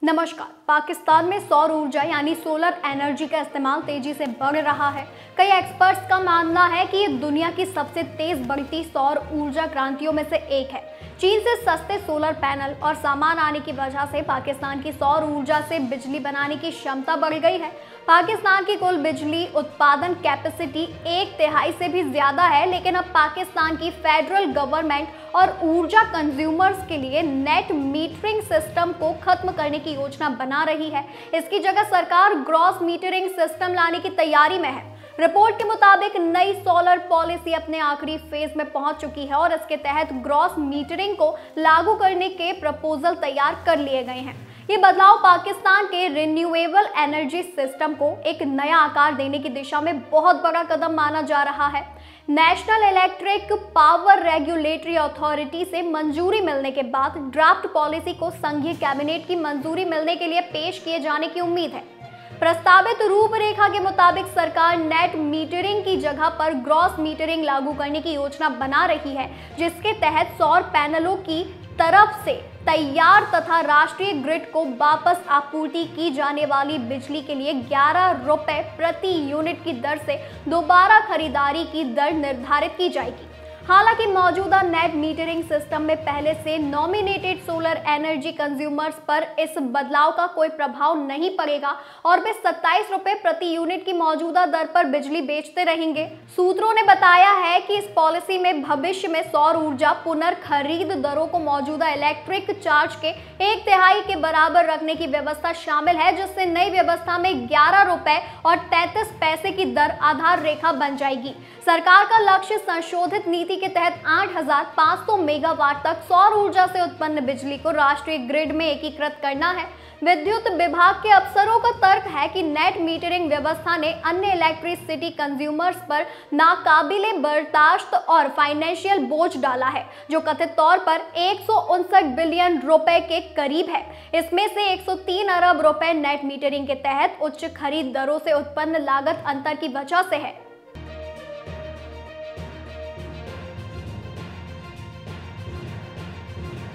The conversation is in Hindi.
नमस्कार। पाकिस्तान में सौर ऊर्जा यानी सोलर एनर्जी का इस्तेमाल तेजी से बढ़ रहा है। कई एक्सपर्ट्स का मानना है कि ये दुनिया की सबसे तेज बढ़ती सौर ऊर्जा क्रांतियों में से एक है। चीन से सस्ते सोलर पैनल और सामान आने की वजह से पाकिस्तान की सौर ऊर्जा से बिजली बनाने की क्षमता बढ़ गई है। पाकिस्तान की कुल बिजली उत्पादन कैपेसिटी 1/3 से भी ज्यादा है, लेकिन अब पाकिस्तान की फेडरल गवर्नमेंट और ऊर्जा कंज्यूमर्स के लिए नेट मीटरिंग सिस्टम को खत्म करने की योजना बना रही है। इसकी जगह सरकार ग्रॉस मीटरिंग सिस्टम लाने की तैयारी में है। रिपोर्ट के मुताबिक नई सोलर पॉलिसी अपने आखिरी फेज में पहुंच चुकी है और इसके तहत ग्रॉस मीटरिंग को लागू करने के प्रपोजल तैयार कर लिए गए हैं। ये बदलाव पाकिस्तान के रिन्यूएबल एनर्जी सिस्टम को एक नया आकार देने की दिशा में बहुत बड़ा कदम माना जा रहा है। National electric power regulatory authority से मंजूरी मिलने के बाद ड्राफ्ट पॉलिसी को संघीय कैबिनेट की मंजूरी मिलने के लिए पेश किए जाने की उम्मीद है। प्रस्तावित रूपरेखा के मुताबिक सरकार नेट मीटरिंग की जगह पर ग्रॉस मीटरिंग लागू करने की योजना बना रही है, जिसके तहत सौर पैनलों की तरफ से तैयार तथा राष्ट्रीय ग्रिड को वापस आपूर्ति की जाने वाली बिजली के लिए 11 रुपए प्रति यूनिट की दर से दोबारा खरीदारी की दर निर्धारित की जाएगी। हालांकि मौजूदा नेट मीटरिंग सिस्टम में पहले से नॉमिनेटेड सोलर एनर्जी कंज्यूमर्स पर इस बदलाव का कोई प्रभाव नहीं पड़ेगा और वे 27 रुपए प्रति यूनिट की मौजूदा दर पर बिजली बेचते रहेंगे। सूत्रों ने बताया है कि इस पॉलिसी में भविष्य में सौर ऊर्जा पुनर्खरीद दरों को मौजूदा इलेक्ट्रिक चार्ज के 1/3 के बराबर रखने की व्यवस्था शामिल है, जिससे नई व्यवस्था में 11 रुपए और 33 पैसे की दर आधार रेखा बन जाएगी। सरकार का लक्ष्य संशोधित नीति के तहत 8500 मेगावाट तक सौर ऊर्जा से उत्पन्न बिजली को राष्ट्रीय ग्रिड में एकीकृत करना है। विद्युत विभाग के अफसरों का तर्क है कि नेट मीटरिंग व्यवस्था ने अन्य इलेक्ट्रिसिटी कंज्यूमर्स पर नाकाबिले बर्दाश्त और फाइनेंशियल बोझ डाला है, जो कथित तौर पर 159 बिलियन रुपए के करीब है। इसमें से 103 अरब रुपए नेट मीटरिंग के तहत उच्च खरीद दरों से उत्पन्न लागत अंतर की वजह से है।